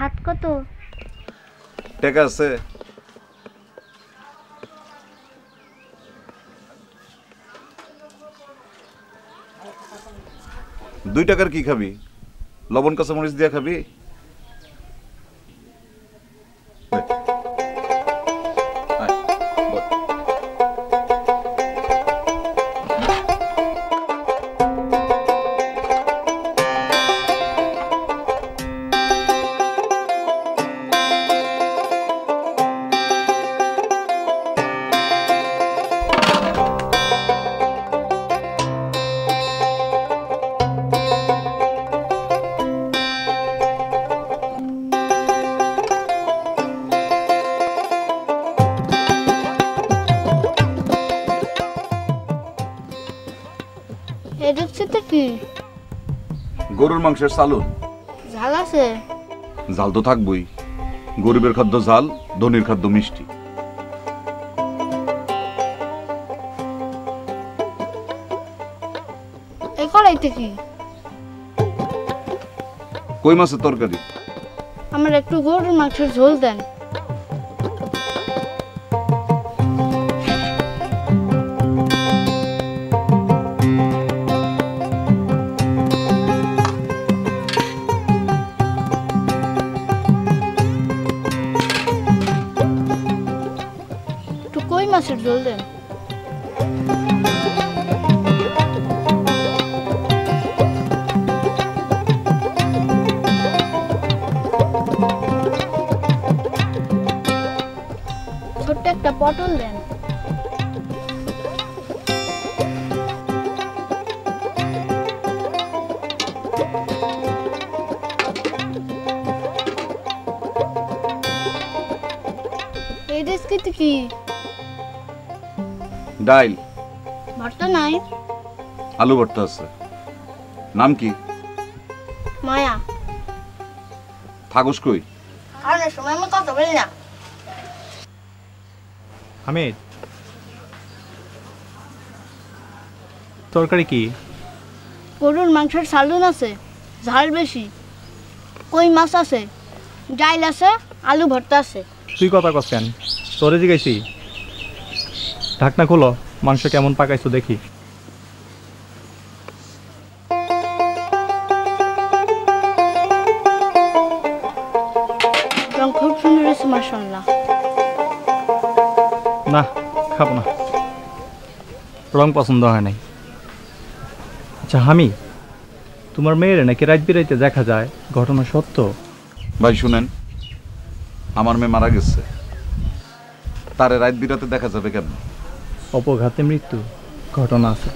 ভাত কত? টাকা আছে? ৳2 কি খাবি? লবণ কাঁচামরিচ দিয়া খাবি? কি গরুর মাংসের চালুন। ঝাল আছে? ঝাল তো থাকবই, গরিবের খাদ্য ঝাল, ধনীর খাদ্য মিষ্টি। এই কড়াইতে কি? কই মাছের তরকারি। আমার একটু গরুর মাংসের ঝোল দেন। মাছের ঝোল দেন। ছোট্ট একটা পটল দেন। এই রেসিপিতে কি? ডাইল। ভর্তা নাই? আলু ভর্তা আছে। নাম কি? মায়া। থাকস কই? খাওয়ানোর সময় আমি কথা বলি না। হামিদ, তরকারি কি? গরুর মাংসের সালুন আছে, ঝাল বেশি, কই মাছ আছে, ডাইল আছে, আলু ভর্তা আছে। তুই কথা কস কেন? তোরে জিগাইছি। ঢাকনা খোলো, মাংস কেমন পাকাইছো দেখি। রং খুব সুন্দর হয়েছে মাশাআল্লাহ। না, খাবো না, রং পছন্দ হয় নাই। আচ্ছা হামি, তোমার মেয়ের নাকি রাত বিরাইতে দেখা যায়, ঘটনা সত্য? ভাই শুনেন, আমার মেয়ে মারা গেছে, তারে রাত বিরাতে দেখা যাবে কেন? অপঘাতে মৃত্যু ঘটনা আছে।